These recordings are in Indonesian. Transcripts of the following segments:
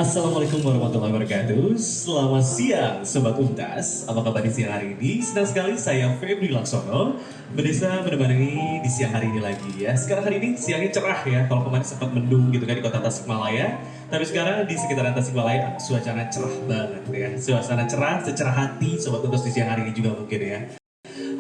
Assalamualaikum warahmatullahi wabarakatuh. Selamat siang Sobat Untas. Apa kabar di siang hari ini? Senang sekali saya Febri Laksono bisa menemani di siang hari ini lagi ya. Sekarang hari ini siangnya cerah ya. Kalau kemarin sempat mendung gitu kan di kota Tasikmalaya, tapi sekarang di sekitaran Tasikmalaya suasana cerah banget ya. Suasana cerah, secerah hati Sobat Untas di siang hari ini juga mungkin ya.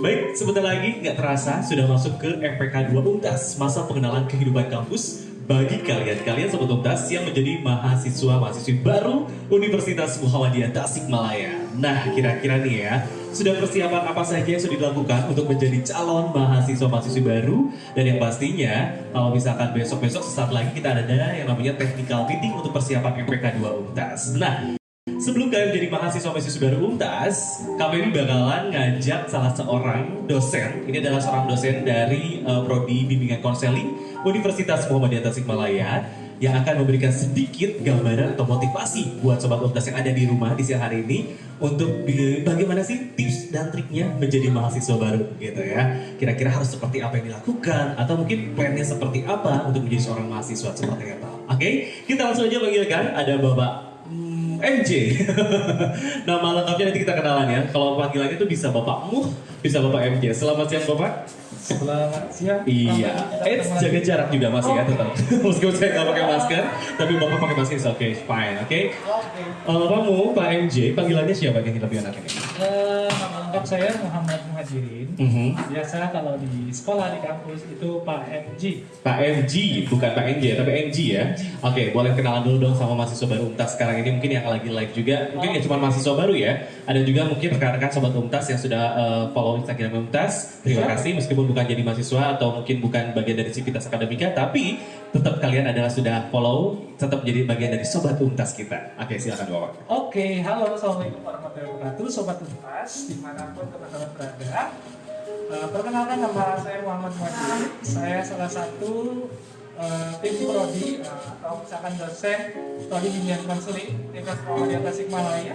Baik, sebentar lagi nggak terasa sudah masuk ke MPK 2 Untas, masa pengenalan kehidupan kampus bagi kalian Sobat Untas yang menjadi mahasiswa-mahasiswi baru Universitas Muhammadiyah Tasikmalaya. Nah, kira-kira nih ya, sudah persiapan apa saja yang sudah dilakukan untuk menjadi calon mahasiswa-mahasiswi baru? Dan yang pastinya, kalau misalkan besok-besok sesaat lagi kita ada yang namanya technical meeting untuk persiapan MPK 2 Untas. Nah, sebelum kalian menjadi mahasiswa-mahasiswi baru Untas, kami bakalan ngajak salah seorang dosen. Ini adalah seorang dosen dari Prodi Bimbingan Konseling Universitas Muhammadiyah Tasikmalaya yang akan memberikan sedikit gambaran atau motivasi buat Sobat Untas yang ada di rumah di siang hari ini untuk bagaimana sih tips dan triknya menjadi mahasiswa baru gitu ya. Kira-kira harus seperti apa yang dilakukan atau mungkin plannya seperti apa untuk menjadi seorang mahasiswa seperti apa. Oke, kita langsung aja panggilkan ada Bapak MJ. Nama lengkapnya nanti kita kenalan ya. Kalau panggilannya itu bisa Bapak Muh, bisa Bapak MJ. Selamat siang Bapak. Selamat siang. Iya, jaga jarak juga masih ya tetap. Meskipun saya nggak pakai masker, tapi Bapak pakai masker, oke, fine, oke. Bapak Muh, Pak MJ, panggilannya siapa yang lebih enak ini? Nama lengkap saya Muhammad Muhajirin. Biasa kalau di sekolah di kampus itu Pak MJ. Pak MJ, bukan Pak MJ, tapi MJ ya. Oke, boleh kenalan dulu dong sama mahasiswa baru Untas sekarang ini. Mungkin yang lagi live juga, mungkin ya cuma mahasiswa baru ya. Ada juga mungkin rekan-rekan Sobat Untas yang sudah follow Instagram Untas. Terima kasih, meskipun bukan jadi mahasiswa atau mungkin bukan bagian dari Civitas Akademika, tapi tetap kalian adalah sudah follow, tetap jadi bagian dari Sobat Untas kita. Oke, silakan Bapak. Oke, halo, assalamualaikum warahmatullahi wabarakatuh, Sobat Untas dimanapun teman-teman berada. Perkenalkan, nama saya Muhammad Muhajirin. Saya salah satu tim prodi atau misalkan dosen prodi bimbingan konseling Universitas Muhammadiyah Tasikmalaya.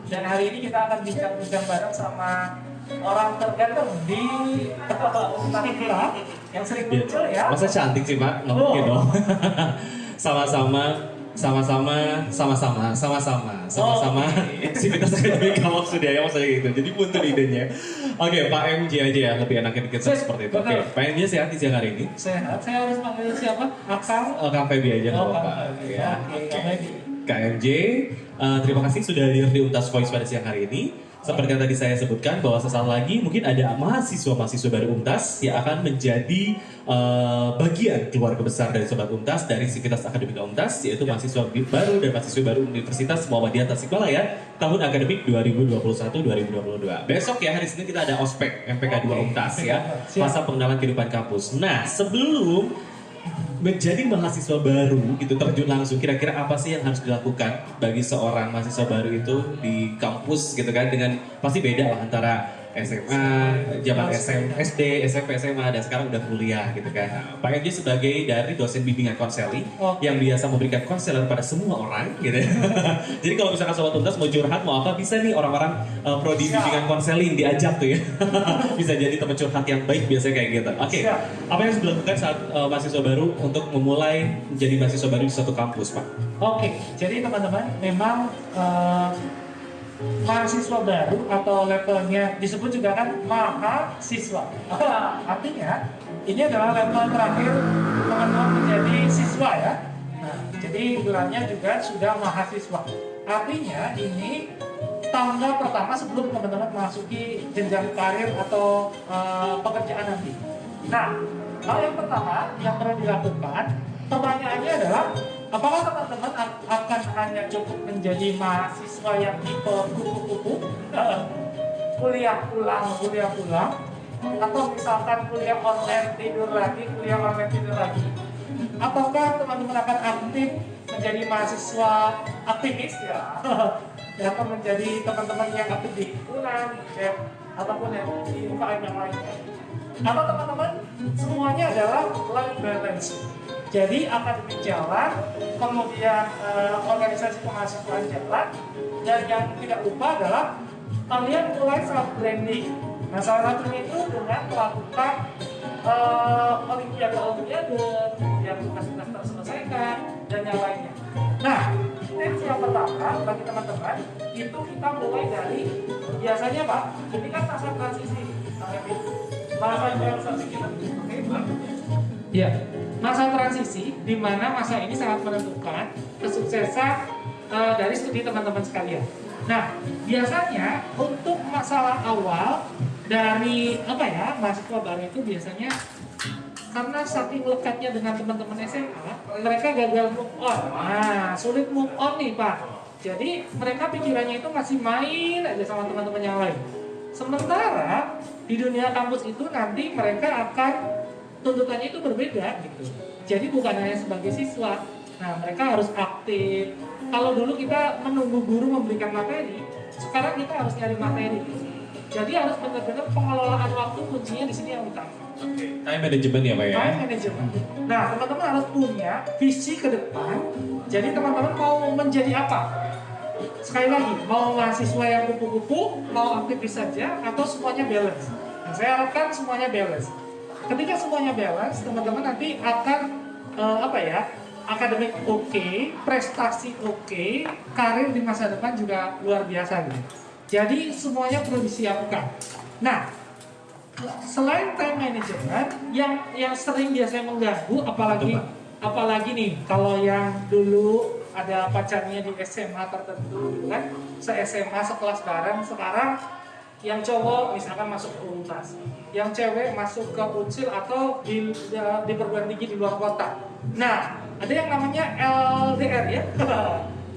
Dan hari ini kita akan bincang-bincang bareng sama orang terganteng di Untas kita yang sering muncul ya. Masa cantik sih Pak? Nggak mungkin dong. Sama-sama Civitas Akademika maksudnya ya, maksudnya gitu. Jadi punten idenya. Oke, Pak MJ aja ya, lebih enakin kita seperti itu. Oke, Pak MJ sehat di siang hari ini? Sehat. Saya harus panggil siapa? Akang? Kang Febi aja nggak apa-apa. Ya. Kang MJ, terima kasih sudah hadir di Untas Voice pada siang hari ini. Seperti yang tadi saya sebutkan bahwa sesaat lagi mungkin ada mahasiswa-mahasiswa baru Untas yang akan menjadi bagian keluarga besar dari Sobat Untas dari Civitas Akademika Untas, yaitu mahasiswa baru dan mahasiswa baru Universitas Muhammadiyah Tasikmalaya tahun akademik 2021-2022. Besok ya hari Senin kita ada ospek MPK 2 Untas ya, masa pengenalan kehidupan kampus. Nah, sebelum menjadi mahasiswa baru gitu terjun langsung, kira-kira apa sih yang harus dilakukan bagi seorang mahasiswa baru itu di kampus gitu kan, dengan pasti beda lah antara SMA, zaman SD, SMP, SMA, dan sekarang udah kuliah gitu kan. Nah, Pak MJ sebagai dari dosen bimbingan konseling yang biasa memberikan konselor pada semua orang gitu. Jadi kalau misalkan Sobat Untas mau curhat, mau apa, bisa nih orang-orang prodi bimbingan konseling diajak tuh ya. Bisa jadi teman curhat yang baik biasanya kayak gitu. Oke, apa yang harus dilakukan saat mahasiswa baru untuk memulai menjadi mahasiswa baru di suatu kampus, Pak? Oke, jadi teman-teman memang mahasiswa baru atau levelnya disebut juga kan mahasiswa. Artinya ini adalah level terakhir teman-teman menjadi siswa ya. Nah, jadi gelarnya juga sudah mahasiswa. Artinya ini tangga pertama sebelum teman-teman memasuki jenjang karir atau pekerjaan nanti. Nah, hal yang pertama yang perlu dilakukan, pertanyaannya adalah apakah teman-teman akan hanya cukup menjadi mahasiswa yang tipe kupu-kupu, kuliah pulang, atau misalkan kuliah online tidur lagi, ataukah teman-teman akan aktif menjadi mahasiswa aktivis ya, atau menjadi teman-teman yang aktif di himpunan, ataupun yang di UKM yang lainnya, atau teman-teman semuanya adalah life balance. Jadi akademik jalan, kemudian organisasi kemahasiswaan jalan, dan yang tidak lupa adalah kalian mulai self branding. Nah, salah satunya itu dengan melakukan olimpiade yang tugas-tugas terselesaikan dan yang lainnya. Nah, tips yang pertama bagi teman-teman itu kita mulai dari biasanya Pak, ini kan masa transisi, masa transisi kita, ya, masa transisi di mana masa ini sangat menentukan kesuksesan dari studi teman-teman sekalian. Nah, biasanya untuk masalah awal dari mahasiswa baru itu biasanya karena saking lekatnya dengan teman-teman SMA, mereka gagal move on. Nah, sulit move on nih Pak. Jadi mereka pikirannya itu masih main aja sama teman-teman yang lain. Sementara di dunia kampus itu nanti mereka akan tuntutannya itu berbeda gitu. Jadi bukan hanya sebagai siswa. Nah, mereka harus aktif. Kalau dulu kita menunggu guru memberikan materi, sekarang kita harus nyari materi. Jadi harus benar-benar pengelolaan waktu kuncinya di sini yang utama. Time management ya Pak ya? Time management. Nah, teman-teman harus punya visi ke depan. Jadi teman-teman mau menjadi apa? Sekali lagi, mau mahasiswa yang kupu-kupu, mau aktivis saja, atau semuanya balance. Nah, saya harapkan semuanya balance. Ketika semuanya balance, teman-teman nanti akan akademik oke, prestasi oke, karir di masa depan juga luar biasa gitu. Jadi semuanya perlu disiapkan. Nah, selain time management yang sering biasanya mengganggu, apalagi nih kalau yang dulu ada pacarnya di SMA tertentu gitu kan, se-SMA sekelas bareng, sekarang yang cowok misalkan masuk ke Untas, yang cewek masuk ke Ucil atau di perguruan tinggi di luar kota. Nah, ada yang namanya LDR ya.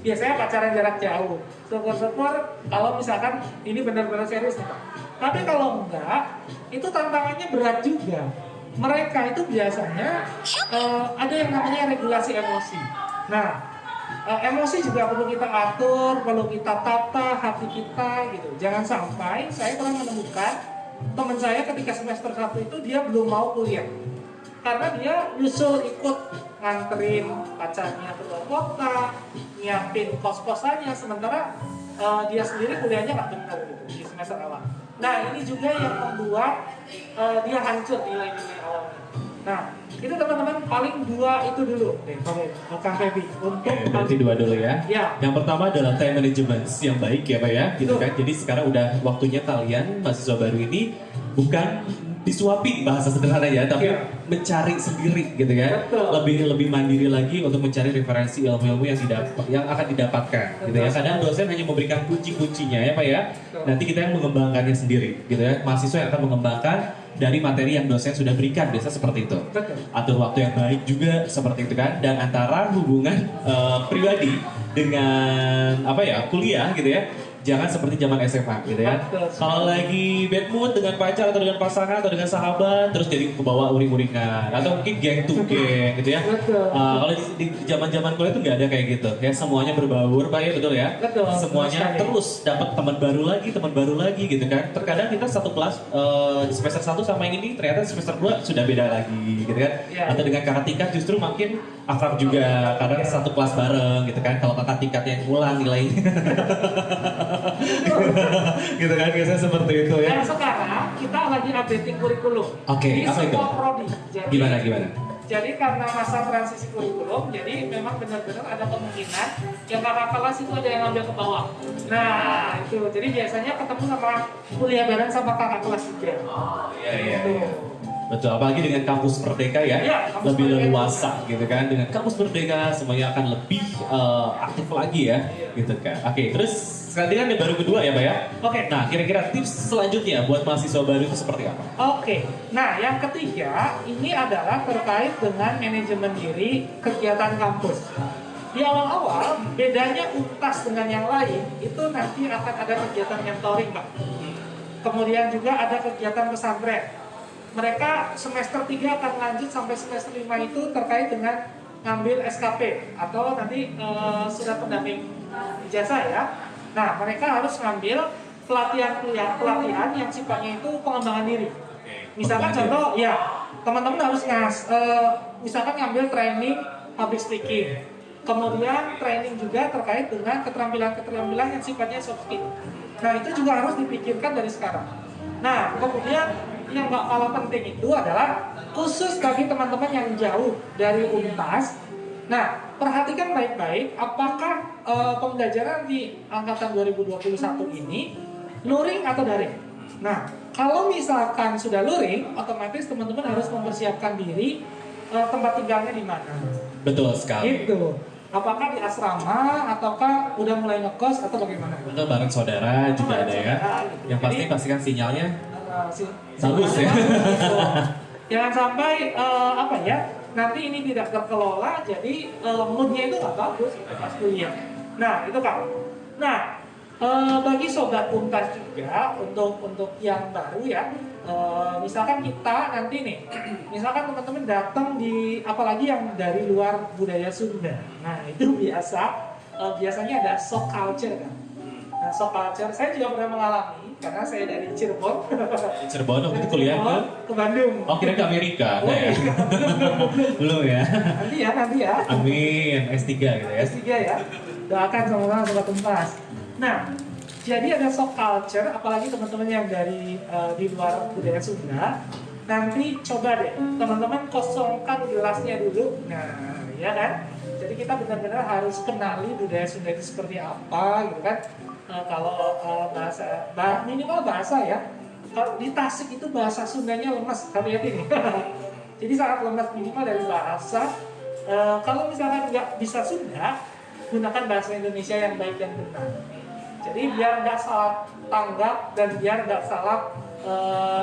Biasanya pacaran jarak jauh. Syukur-syukur kalau misalkan ini benar-benar serius nih Pak. Tapi kalau enggak, itu tantangannya berat juga. Mereka itu biasanya ada yang namanya regulasi emosi. Nah, emosi juga perlu kita atur, perlu kita tata hati kita gitu. Jangan sampai saya pernah menemukan teman saya ketika semester 1 itu dia belum mau kuliah. Karena dia nyusul ikut nganterin pacarnya ke luar kota, nyiapin kos-kosannya, sementara dia sendiri kuliahnya nggak benar gitu di semester awal. Nah, ini juga yang membuat dia hancur nilai-nilai awalnya. Nah, itu teman-teman paling dua itu dulu deh, Kang Febi, untuk berarti dua dulu ya. Ya. Yang pertama adalah time management yang baik ya Pak ya, gitu kan. Jadi sekarang udah waktunya kalian mahasiswa baru ini bukan disuapi bahasa sederhana ya, tapi mencari sendiri gitu ya. Lebih mandiri lagi untuk mencari referensi ilmu-ilmu yang akan didapatkan gitu ya. Kadang dosen hanya memberikan kunci-kuncinya ya Pak ya. Nanti kita yang mengembangkannya sendiri gitu ya. Mahasiswa yang akan mengembangkan dari materi yang dosen sudah berikan, biasa seperti itu. Atur waktu yang baik juga seperti itu kan. Dan antara hubungan pribadi dengan kuliah gitu ya, jangan seperti zaman SMA gitu ya. Kalau lagi bad mood dengan pacar atau dengan pasangan atau dengan sahabat, terus jadi kebawa uring-uringan atau mungkin geng to geng gitu ya. Kalau di zaman-zaman kuliah itu nggak ada kayak gitu ya. Semuanya berbaur Pak ya, betul ya. Semuanya terus dapat teman baru lagi gitu kan. Terkadang kita satu kelas di semester 1 sama yang ini ternyata semester 2 sudah beda lagi gitu kan. Atau dengan kakak tingkat justru makin akrab juga karena satu kelas bareng gitu kan. Kalau kakak tingkatnya yang ulang nilainya gitu kan, biasanya seperti itu ya. Dan sekarang kita lagi updating kurikulum. Oke, apa itu? Prodi. Jadi, gimana? Jadi karena masa transisi kurikulum, jadi memang benar-benar ada kemungkinan yang kakak kelas itu ada yang ngambil ke bawah. Nah itu, jadi biasanya ketemu sama kuliah bareng sama kakak kelas juga. Oh iya. Betul, apalagi dengan kampus Merdeka ya, lebih leluasa gitu kan. Dengan kampus Merdeka semuanya akan lebih aktif lagi ya, gitu kan. Oke, terus tadi kan yang baru kedua ya Pak ya? Oke. Nah, kira-kira tips selanjutnya buat mahasiswa baru itu seperti apa? Oke, nah yang ketiga ini adalah terkait dengan manajemen diri kegiatan kampus. Di awal-awal, bedanya Untas dengan yang lain, itu nanti akan ada kegiatan mentoring Pak. Kemudian juga ada kegiatan pesantren. Mereka semester 3 akan lanjut sampai semester 5 itu terkait dengan ngambil SKP atau nanti surat pendamping ijazah ya. Nah, mereka harus ngambil pelatihan yang sifatnya itu pengembangan diri. Misalkan contoh, ya teman-teman harus misalkan ngambil training public speaking. Kemudian training juga terkait dengan keterampilan yang sifatnya soft skill. Nah, itu juga harus dipikirkan dari sekarang. Nah, kemudian yang nggak kalah penting itu adalah khusus bagi teman-teman yang jauh dari Untas. Nah, perhatikan baik-baik apakah pembelajaran di angkatan 2021 ini luring atau daring. Nah, kalau misalkan sudah luring, otomatis teman-teman harus mempersiapkan diri tempat tinggalnya di mana. Betul sekali. Gitu. Apakah di asrama ataukah udah mulai ngekos atau bagaimana? Atau bareng saudara juga ada ya. Gitu. Yang pasti Jadi, pastikan sinyalnya bagus sinyalnya ya. bagus, gitu. Jangan sampai apa ya, nanti ini tidak terkelola, jadi moodnya itu nggak bagus gitu, pas kuliah. Nah itu kan. Nah bagi sobat Untas juga untuk yang baru ya, misalkan kita nanti nih, misalkan teman-teman datang di apalagi yang dari luar budaya Sunda. Nah itu biasanya ada shock culture kan. Nah shock culture saya juga pernah mengalami karena saya dari Cirebon. Cirebon waktu itu kuliah ke Bandung. Oh kira ke Amerika, Oh, ya? Belum ya? Nanti ya. Amin, S3 gitu ya. S3 ya. Doakan sama-sama sobat Untas. Nah, jadi ada shock culture, apalagi teman-teman yang dari di luar budaya Sunda. Nanti coba deh, teman-teman kosongkan gelasnya dulu. Nah, ya kan? Jadi kita benar-benar harus kenali budaya Sunda itu seperti apa, gitu kan? Kalau minimal bahasa ya. Kalau di Tasik itu bahasa Sundanya lemes, hati-hati nih. Jadi sangat lemes, minimal dari bahasa. Kalau misalkan nggak bisa Sunda, gunakan bahasa Indonesia yang baik dan benar. Jadi biar nggak salah tanggap dan biar nggak salah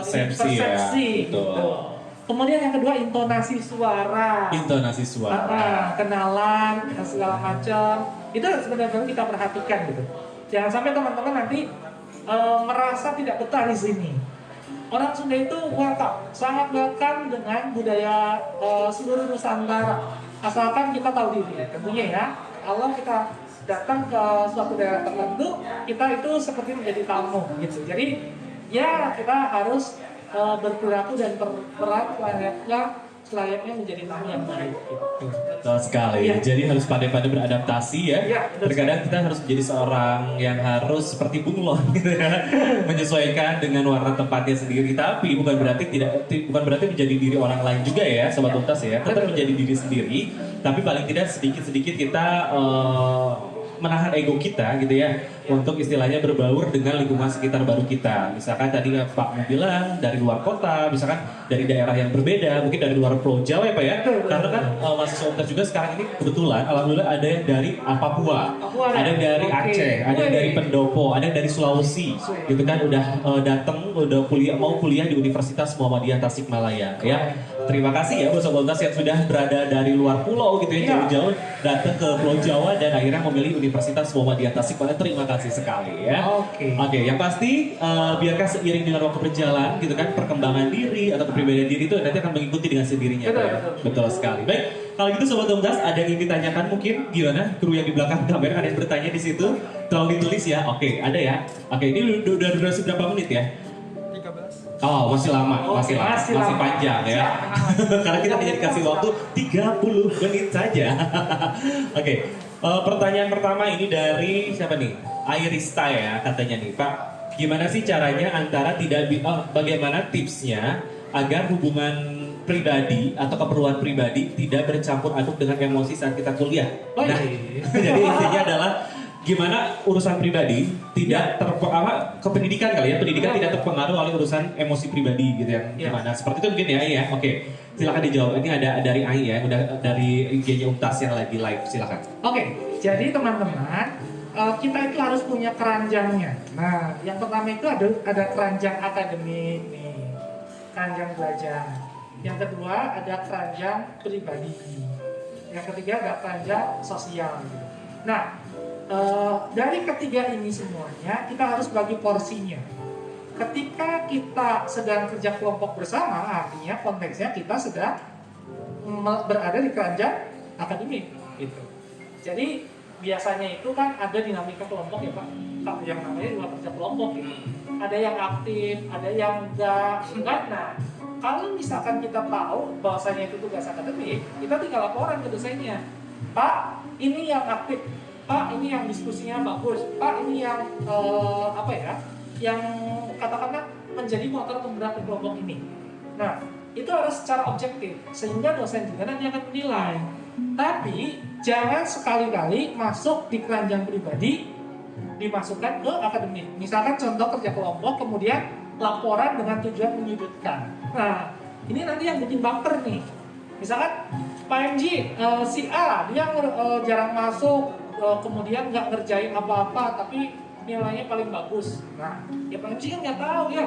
persepsi ya. gitu. Kemudian yang kedua intonasi suara. Intonasi suara. Kenalan segala macam itu sebenarnya kita perhatikan gitu. Jangan sampai teman-teman nanti merasa tidak betah di sini. Orang Sunda itu sangat welcome dengan budaya seluruh Nusantara. Asalkan kita tahu diri, tentunya ya. Kalau kita datang ke suatu daerah tertentu, kita itu seperti menjadi tamu gitu. Jadi ya kita harus berperilaku dan berperan selayaknya menjadi tamu yang baik gitu. Betul sekali. Ya. Jadi harus pandai-pandai beradaptasi ya. Ya, Terkadang kita harus menjadi seorang yang harus seperti bunglon gitu ya, menyesuaikan dengan warna tempatnya sendiri. Tapi bukan berarti menjadi diri orang lain juga ya, sobat Untas ya. Tetap menjadi diri sendiri. Tapi paling tidak sedikit-sedikit kita menahan ego kita gitu ya, untuk istilahnya berbaur dengan lingkungan sekitar baru kita. Misalkan tadi Pak mau bilang dari luar kota, misalkan dari daerah yang berbeda, mungkin dari luar Pulau Jawa ya Pak ya. Karena kan mahasiswa Untas juga sekarang ini kebetulan alhamdulillah ada yang dari Papua, ada yang dari Aceh, ada yang dari Pendopo, ada yang dari Sulawesi. Gitu kan udah datang, udah mau kuliah di Universitas Muhammadiyah Tasikmalaya ya. Terima kasih ya buat sobat Untas yang sudah berada dari luar pulau gitu ya, jauh-jauh datang ke Pulau Jawa dan akhirnya memilih Universitas Muhammadiyah Tasikmalaya. Terima kasih sekali ya. Oke, yang pasti biarkan seiring dengan waktu berjalan gitu kan, perkembangan diri atau kepribadian diri itu nanti akan mengikuti dengan sendirinya. Betul sekali. Baik, kalau gitu sobat Untas ada yang ingin ditanyakan mungkin gimana? Kru yang di belakang kamera ada yang bertanya di situ. Tolong ditulis ya. Oke, ada ya. Oke, ini udah durasi berapa menit ya? Oh, masih lama, masih panjang ya. Karena kita hanya dikasih waktu 30 menit saja. Oke, pertanyaan pertama ini dari siapa nih? Airista ya katanya nih, Pak. Gimana sih caranya bagaimana tipsnya agar hubungan pribadi atau keperluan pribadi tidak bercampur aduk dengan emosi saat kita kuliah? Nah, jadi intinya adalah gimana urusan pribadi tidak kependidikan kali ya, pendidikan tidak terpengaruh oleh urusan emosi pribadi gitu ya. Gimana seperti itu mungkin ya. Oke, silakan dijawab. Ini ada dari Ai ya, udah dari IG-nya Untas yang lagi live, silakan. Oke, jadi teman-teman kita itu harus punya keranjangnya. Nah, yang pertama itu ada keranjang akademik nih, keranjang belajar. Yang kedua ada keranjang pribadi. Yang ketiga ada keranjang sosial. Nah, dari ketiga ini semuanya kita harus bagi porsinya. Ketika kita sedang kerja kelompok bersama, artinya konteksnya kita sedang berada di keranjang akademik gitu. Jadi biasanya itu kan ada dinamika kelompok ya Pak, yang namanya juga kerja kelompok gitu. Ada yang aktif, ada yang enggak. Nah, kalau misalkan kita tahu bahwasanya itu tugas akademik, kita tinggal laporan ke dosennya. Pak, ini yang aktif. Pak, ini yang diskusinya bagus. Pak, ini yang yang katakanlah menjadi motor penggerak di kelompok ini. Nah, itu harus secara objektif, sehingga dosen juga nanti akan menilai. Tapi, jangan sekali-kali masuk di keranjang pribadi, dimasukkan ke akademik. Misalkan contoh kerja kelompok, kemudian laporan dengan tujuan menyudutkan. Nah, ini nanti yang bikin baper nih. Misalkan, Pak MG, si A, dia jarang masuk, kemudian nggak ngerjain apa-apa, tapi nilainya paling bagus. Nah, ya Pak MG kan nggak tahu ya,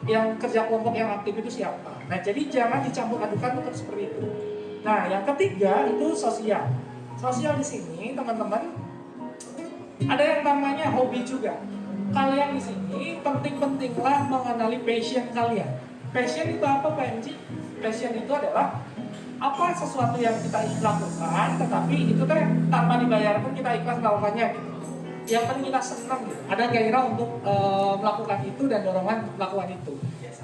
yang kerja kelompok yang aktif itu siapa. Nah, jadi jangan dicampur adukan untuk seperti itu. Nah, yang ketiga itu sosial. Sosial di sini, teman-teman, ada yang namanya hobi juga. Kalian di sini penting-pentinglah mengenali passion kalian. Passion itu apa, Pak MG? Passion itu adalah apa sesuatu yang kita lakukan, tetapi itu kan tanpa dibayar pun kita ikhlas melakukannya gitu. Yang penting kita senang gitu. Ada gairah untuk melakukan itu dan dorongan melakukan itu.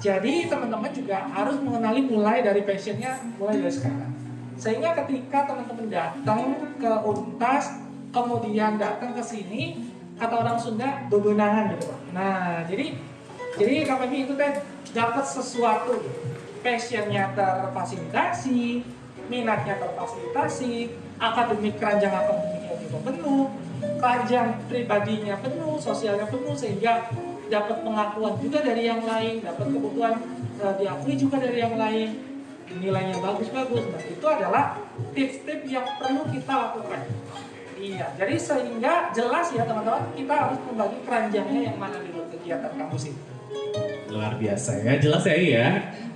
Jadi teman-teman juga harus mengenali mulai dari passionnya mulai dari sekarang. Sehingga ketika teman-teman datang ke Untas, kemudian datang ke sini, kata orang Sunda bebenangan gitu Pak. Nah, jadi kami itu kan dapat sesuatu gitu. Passionnya terfasilitasi, minatnya terfasilitasi, akademik keranjang akademiknya juga penuh, keranjang pribadinya penuh, sosialnya penuh, sehingga dapat pengakuan juga dari yang lain, dapat kebutuhan diakui juga dari yang lain, nilainya bagus-bagus. Nah, itu adalah tips-tips yang perlu kita lakukan. Iya, jadi sehingga jelas ya teman-teman, kita harus membagi keranjangnya yang mana di kegiatan kampus ini. Luar biasa ya, jelas ya iya.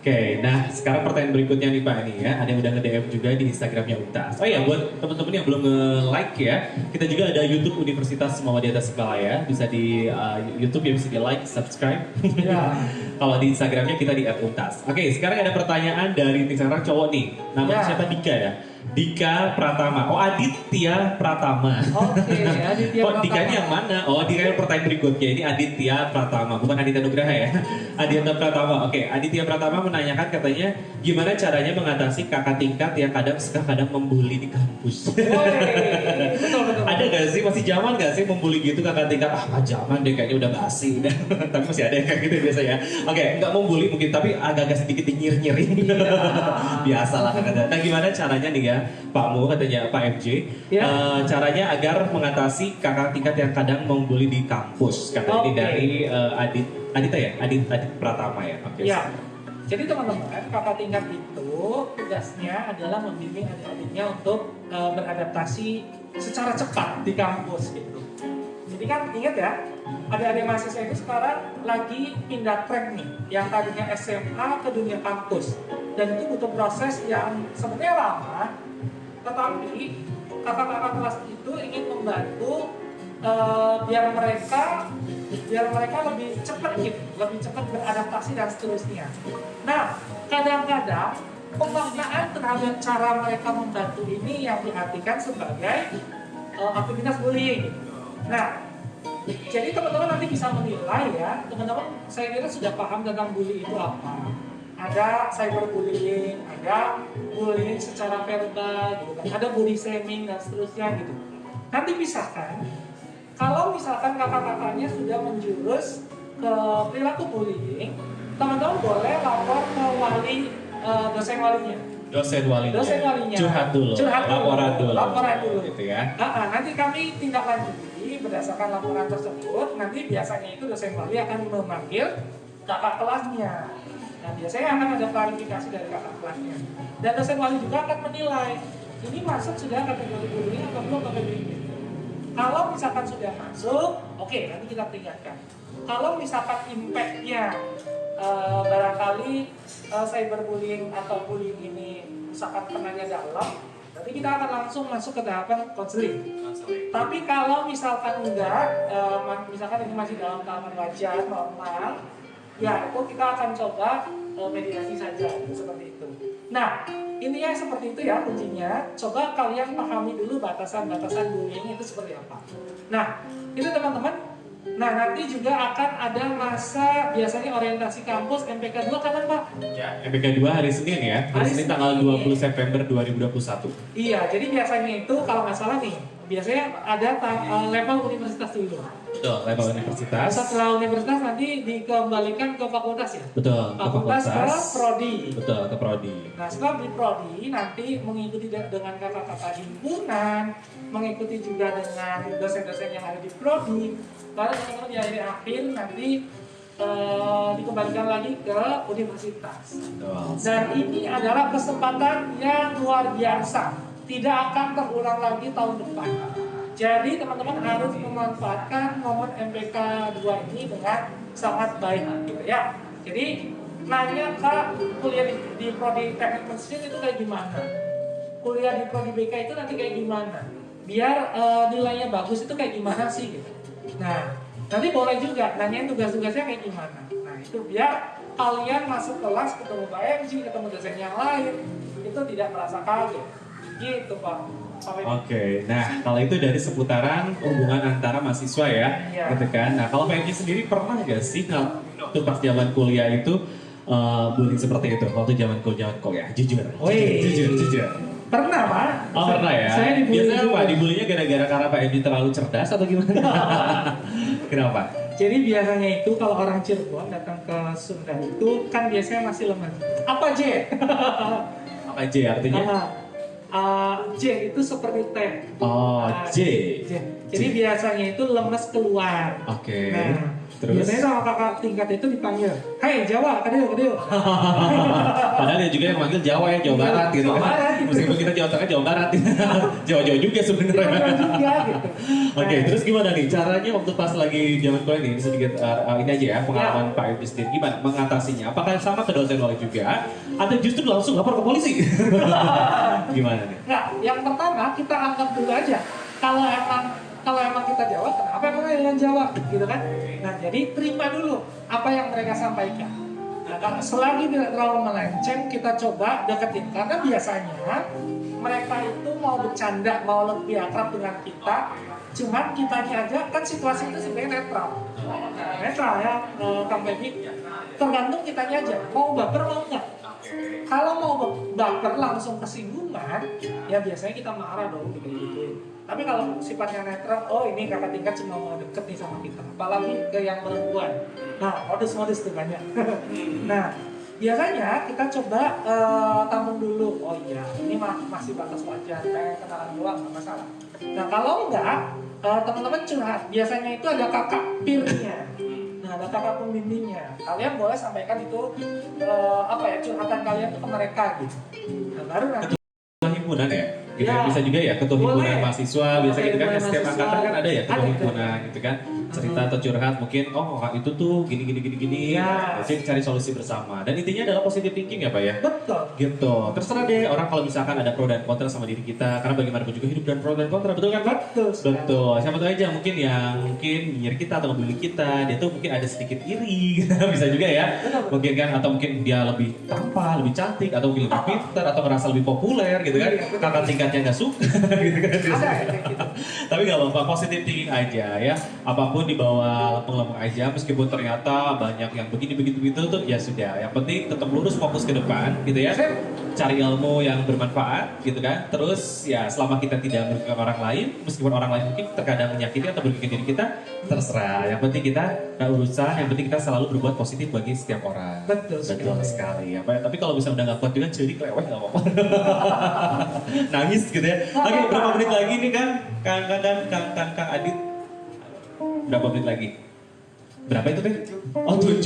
Oke, nah sekarang pertanyaan berikutnya nih Pak ini ya, ada yang udah nge-DM juga di Instagramnya Untas. Oh iya, buat teman-teman yang belum nge-like ya, kita juga ada YouTube Universitas Muhammadiyah Tasikmalaya, bisa di YouTube ya, bisa di like, subscribe. Ya. Kalau di Instagramnya kita di @untas. Oke, sekarang ada pertanyaan dari sekarang cowok nih, namanya siapa Dika ya? Dika Pratama. Oh, Aditya Pratama. Oke, Aditya Oh, Pratama. Dika ini yang mana? Oh, Dika yang pertanyaan berikutnya. Ini Aditya Pratama, bukan Aditya Nugraha ya. Aditya Pratama. Oke, Aditya Pratama menanyakan katanya gimana caranya mengatasi kakak tingkat yang kadang membuli di kampus. Betul. Ada gak sih, masih zaman gak sih membuli gitu kakak tingkat? Ah, zaman deh, kayaknya udah basi. Tapi masih ada yang kayak gitu biasanya. Oke, nggak membuli mungkin, tapi agak-agak sedikit nyir-nyirin. Biasalah kakak. Nah, gimana caranya nih ya, Pak Mo, katanya Pak FJ, caranya agar mengatasi kakak tingkat yang kadang membuli di kampus. Kata ini dari Adita ya? Adit Pratama ya? Oke. Ya, jadi teman-teman, kakak tingkat itu tugasnya adalah membimbing adik-adiknya untuk beradaptasi secara cepat di kampus gitu. Jadi kan ingat ya, adik-adik mahasiswa itu sekarang lagi pindah track nih, yang tadinya SMA ke dunia kampus. Dan itu butuh proses yang sebenarnya lama, tetapi kakak-kakak kelas itu ingin membantu biar mereka lebih cepat gitu, lebih cepat beradaptasi dan seterusnya. Nah, kadang-kadang pemaknaan terhadap cara mereka membantu ini yang diartikan sebagai aktivitas bullying. Nah, jadi teman-teman nanti bisa menilai ya, teman-teman saya kira sudah paham tentang bully itu apa. Ada cyberbullying, ada bullying secara verbal, gitu kan. Ada bully shaming dan seterusnya gitu. Nanti pisahkan. Kalau misalkan kakak-kakaknya sudah menjurus ke perilaku bullying, teman-teman boleh lapor ke wali, dosen walinya. Dosen walinya. Curhat dulu. Laporan dulu. Gitu ya. Nanti kami tindak lanjuti berdasarkan laporan tersebut. Nanti biasanya itu dosen wali akan memanggil kakak kelasnya. Nah, biasanya akan ada klarifikasi dari kakak kelasnya. Dan dosen wali juga akan menilai ini masuk sudah kategori bullying atau belum kategori bullying. Kalau misalkan sudah masuk, oke, nanti kita tingkatkan. Kalau misalkan impact-nya barangkali cyberbullying atau bullying ini misalkan kenanya dalam, nanti kita akan langsung masuk ke tahapan konseling. Tapi kalau misalkan enggak, misalkan ini masih dalam tahapan wajar, normal, ya itu kita akan coba mediasi saja, seperti itu. Nah, intinya seperti itu ya kuncinya. Coba kalian pahami dulu batasan-batasan bullying itu seperti apa. Nah, itu teman-teman. Nah, nanti juga akan ada masa biasanya orientasi kampus MPK 2 kapan Pak? Ya, MPK 2 hari Senin ya. Hari Senin tanggal 20 September 2021. Iya, jadi biasanya itu kalau nggak salah nih, biasanya ada level universitas dulu. Betul, level universitas. Setelah universitas nanti dikembalikan ke fakultas ya. Betul, ke Fakultas ke prodi. Betul, ke prodi. Nah setelah di prodi nanti mengikuti dengan kakak-kakak himpunan, mengikuti juga dengan dosen-dosen yang ada di prodi. Lalu teman-teman di akhir nanti dikembalikan lagi ke universitas. Betul. Dan ini adalah kesempatan yang luar biasa. Tidak akan terulang lagi tahun depan. Jadi teman-teman harus memanfaatkan momen MPK 2 ini dengan sangat baik gitu ya. Jadi nanya Kak, kuliah di prodi teknik mesin itu kayak gimana? Kuliah di prodi BK itu nanti kayak gimana? Biar nilainya bagus itu kayak gimana sih gitu. Nah, nanti boleh juga nanyain tugas-tugasnya kayak gimana. Nah, itu biar kalian masuk kelas ketemu Pak MG, ketemu dosen yang lain, itu tidak merasa kaget. Gitu Pak. Oke, nah kalau itu dari seputaran hubungan antara mahasiswa ya, Iya. gitu kan. Nah kalau Pak MG sendiri pernah nggak sih waktu pas zaman kuliah itu bullying seperti itu waktu zaman kuliah? Jujur, Wih. jujur. Pernah Pak. Oh pernah ya. Saya dibully Biasanya juga. Pak dibulinya gara-gara karena Pak MG terlalu cerdas atau gimana? Kenapa? Jadi biasanya itu kalau orang Cirebon datang ke Sunda itu kan biasanya masih lemas. Apa J? Apa J artinya? J itu seperti teh. Oh, J. Jadi biasanya itu lemes keluar. Oke. Nah, Terus? biasanya sama kakak tingkat itu dipanggil, "Hai Jawa, kadeo." Padahal dia juga yang manggil Jawa ya, Jawa Barat gitu Jawa kan. Barat, gitu. Meskipun kita Jawa Tengah, Jawa Barat. Jawa-Jawa juga sebenarnya. Jawa juga gitu. Oke, Nah, terus gimana nih caranya waktu pas lagi zaman kuliah nih sedikit ini aja ya pengalaman Pak Edi sendiri gimana mengatasinya? Apakah sama ke dosen lain juga atau justru langsung lapor ke polisi? Gimana nih? Nah, yang pertama kita anggap dulu aja kalau emang kita Jawa, kenapa emang yang Jawa gitu kan? Nah, jadi terima dulu apa yang mereka sampaikan. Nah, kalau selagi tidak terlalu melenceng, kita coba deketin karena biasanya mereka itu mau bercanda, mau lebih akrab dengan kita, cuman kitanya aja kan situasi itu sebenarnya netral. Netral ya, Kang Feby. Tergantung kitanya aja, mau baper mau enggak. Kalau mau baper langsung kesinggungan, ya biasanya kita marah dong gitu. Tapi kalau sifatnya netral, oh ini kakak tingkat cuma mau deket nih sama kita. Apalagi ke yang perempuan. Nah, modus-modus tuh banyak. Nah, biasanya kita coba tampung dulu. Oh iya, ini masih batas wajar, kayak kenalan doang, nggak masalah. Nah, kalau enggak, teman-teman curhat. Biasanya itu ada kakak peer-nya. Nah, ada kakak pembimbingnya. Kalian boleh sampaikan itu curhatan kalian tuh ke mereka gitu. Nah, baru nanti Ketua himpunan ya? Gitu Ya. bisa juga ya ketua himpunan Boleh. mahasiswa biasa gitu kan Himpunan setiap mahasiswa. angkatan kan ada ya ketua Ada. himpunan gitu kan cerita atau curhat mungkin itu tuh gini Ya. jadi cari solusi bersama dan intinya adalah positive thinking ya Pak ya betul. gitu terserah deh orang kalau misalkan ada pro dan kontra sama diri kita karena bagaimanapun juga hidup dan pro dan kontra betul kan Pak? Betul sekali. Betul, siapa tahu aja mungkin yang nyinyir kita atau ngebully kita dia tuh mungkin ada sedikit iri bisa juga ya Betul. mungkin kan atau mungkin dia lebih tampan, lebih cantik atau mungkin lebih pintar atau merasa lebih populer gitu kan Iya, betul. kakak tingkatnya nggak suka gitu kan Ada kayak gitu. tapi nggak apa-apa positive thinking aja ya apapun dibawa lempeng-lempeng aja meskipun ternyata banyak yang begini begitu tuh ya sudah yang penting tetap lurus fokus ke depan gitu ya cari ilmu yang bermanfaat gitu kan terus ya selama kita tidak merugikan orang lain meskipun orang lain mungkin terkadang menyakiti atau merugikan diri kita terserah yang penting kita nggak urusan yang penting kita selalu berbuat positif bagi setiap orang Betul sekali ya Pak tapi kalau misalnya udah nggak kuat juga jadi kelewat nggak apa-apa nangis gitu ya oke berapa menit lagi nih kan Kang Adit berapa menit lagi berapa itu teh? Oh 7.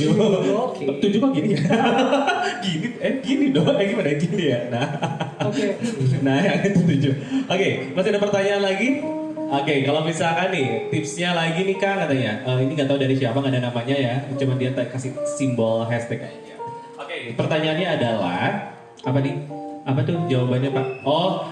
Oke. 7 kok gini ya? Gini dong. Gimana gini ya? Nah. Oke. Nah, yang itu 7. Oke, masih ada pertanyaan lagi? Oke, kalau misalkan nih tipsnya lagi nih Kang katanya. Ini nggak tahu dari siapa, nggak ada namanya ya. Cuma dia kasih simbol hashtag aja. Oke, pertanyaannya adalah apa nih? Apa tuh jawabannya Pak? Oh,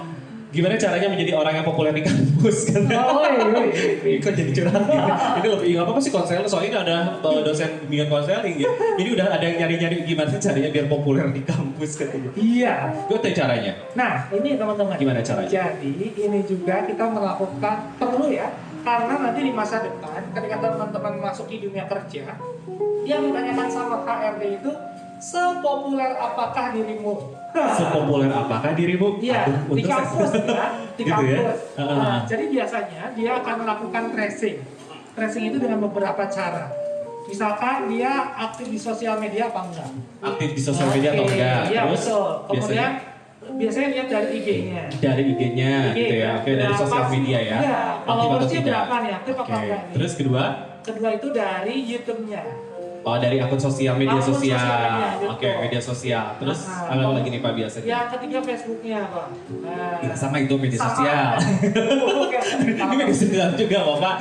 gimana caranya menjadi orang yang populer di kampus kan? Kok jadi curhat gitu? Ini lebih apa sih konseling? Soalnya ada dosen bimbingan konseling ya. Ini udah ada yang nyari-nyari gimana caranya biar populer di kampus katanya. Iya. Gue tahu caranya. Nah, ini teman-teman. Gimana caranya? Jadi ini juga kita melakukan perlu ya, karena nanti di masa depan ketika teman-teman masuk di dunia kerja, yang ditanyakan sama HRD itu sepopuler apakah dirimu? Sepopuler apakah dirimu? Iya, di kampus ya, di Gitu ya? kampus. Nah, jadi biasanya dia akan melakukan tracing. Tracing itu dengan beberapa cara. Misalkan dia aktif di sosial media apa enggak? Aktif di sosial media atau enggak? Iya, Terus betul. Kemudian biasanya lihat dari IG-nya. dari IG-nya gitu ya. Oke, dari sosial media ya. Iya, Aktif atau followersnya tidak? berapa nih? Aktif apa Oke. enggak nih? Terus kedua? Kedua itu dari YouTube-nya. Oh, dari akun sosial media Akun sosial. sosial media, betul. Oke, media sosial. Terus Nah, apa lagi nih Pak biasanya? Yang ketiga Facebook-nya, Pak. Nah, Ya, sama itu media sama. sosial. Oke, Ini media sosial juga, Bapak.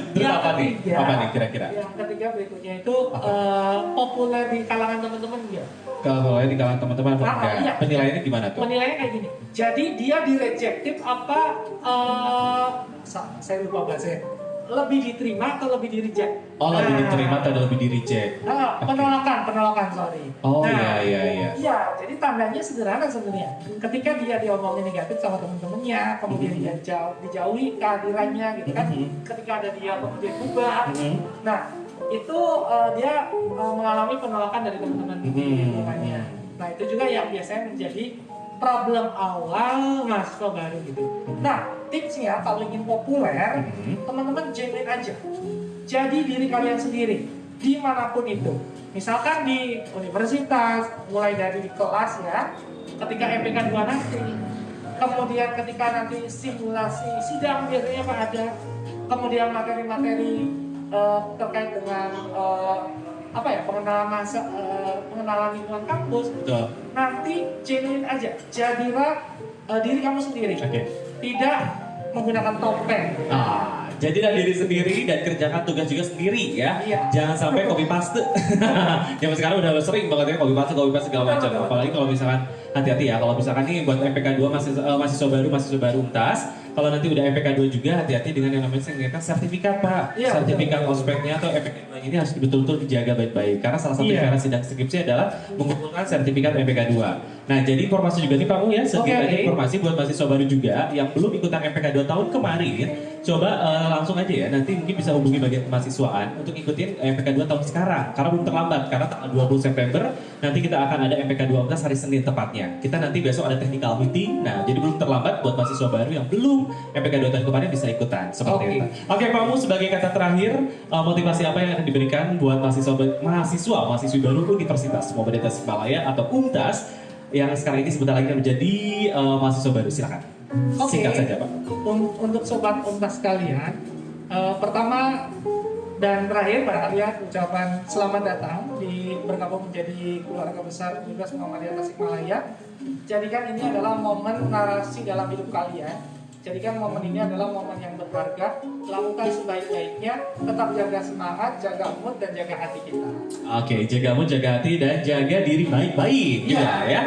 Terus Yang apa nih? ketiga, Apa nih kira-kira? Yang ketiga berikutnya itu Apa? populer di kalangan teman-teman dia. Kalau di kalangan teman-teman apa Ah, enggak? iya. Penilaiannya gimana tuh? Penilaiannya kayak gini. Jadi dia direjectif apa? Saya lupa bahasanya. Lebih diterima atau lebih di-reject? Oh, lebih diterima atau lebih di-reject? Oke. Penolakan, sorry. Oh, Nah, iya. Iya, jadi tandanya sederhana sebenarnya. Ketika dia diomongin negatif sama teman-temannya, kemudian dia dijauhi kehadirannya gitu kan. Ketika ada dia kemudian bubar. Nah, itu dia mengalami penolakan dari teman-teman di lingkungannya. Nah, itu juga yang biasanya menjadi problem awal mahasiswa baru gitu. Nah, tipsnya kalau ingin populer, teman-teman genuine aja. Jadi diri kalian sendiri, dimanapun itu. Misalkan di universitas, mulai dari kelas ya, ketika MPK 2 nanti, kemudian ketika nanti simulasi sidang biasanya Pak ada, kemudian materi-materi terkait dengan pengenalan lingkungan kampus. Betul. Nanti genuine aja, jadilah diri kamu sendiri. Oke. Tidak menggunakan topeng. Jadilah diri sendiri dan kerjakan tugas juga sendiri ya. Iya. Jangan sampai copy paste. Zaman sekarang udah sering banget ya copy paste segala macam. Apalagi kalau misalkan hati-hati ya, kalau misalkan nih buat MPK 2 mahasiswa baru UNTAS, kalau nanti udah MPK 2 juga hati-hati dengan yang namanya sertifikat Pak. Iya, Sertifikat ospeknya atau MPK 2 ini harus betul-betul dijaga baik-baik karena salah satu cara sidang skripsi adalah mengumpulkan sertifikat MPK 2. Nah, jadi informasi juga nih Pak Mu ya, sedikit aja informasi buat mahasiswa baru juga yang belum ikutan MPK 2 tahun kemarin, coba langsung aja ya, nanti mungkin bisa hubungi bagian kemahasiswaan untuk ikutin MPK 2 tahun sekarang karena belum terlambat, karena tanggal 20 September nanti kita akan ada MPK 12 hari Senin tepatnya. Kita nanti besok ada technical meeting, nah jadi belum terlambat buat mahasiswa baru yang belum MPK 2 tahun kemarin bisa ikutan seperti itu. Oke Pak Mu, sebagai kata terakhir, motivasi apa yang akan diberikan buat mahasiswi baru Universitas Muhammadiyah Tasikmalaya atau UNTAS yang sekarang ini sebentar lagi akan menjadi mahasiswa baru, silakan. Singkat saja Pak. Untuk sobat UNTAS sekalian, pertama dan terakhir barangkali ya ucapan selamat datang di bergabung menjadi keluarga besar Universitas Muhammadiyah Tasikmalaya. Jadikan ini adalah momen narasi dalam hidup kalian. Jadikan momen ini adalah momen yang berharga. Lakukan sebaik-baiknya. Tetap jaga semangat, jaga mood, dan jaga hati kita. Oke, jaga mood, jaga hati, dan jaga diri baik-baik juga ya.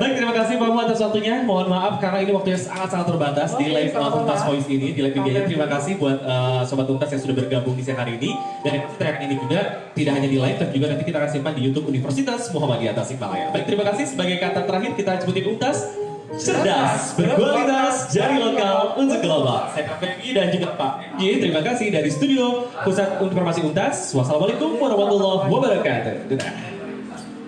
Baik, terima kasih Pak Mu atas waktunya. Mohon maaf karena ini waktunya sangat-sangat terbatas di live UNTAS Voice ini, di live IG-nya. Terima kasih buat Sobat UNTAS yang sudah bergabung di siang hari ini. Dan track ini juga tidak hanya di live, tapi juga nanti kita akan simpan di YouTube Universitas Muhammadiyah Tasikmalaya. Baik, terima kasih. Sebagai kata terakhir kita sebutin UNTAS. Cerdas, berkualitas, jadi lokal untuk global. Saya Kak Feby dan juga Pak J. Terima kasih dari studio Pusat Informasi UNTAS. Wassalamualaikum warahmatullahi wabarakatuh. Dadah.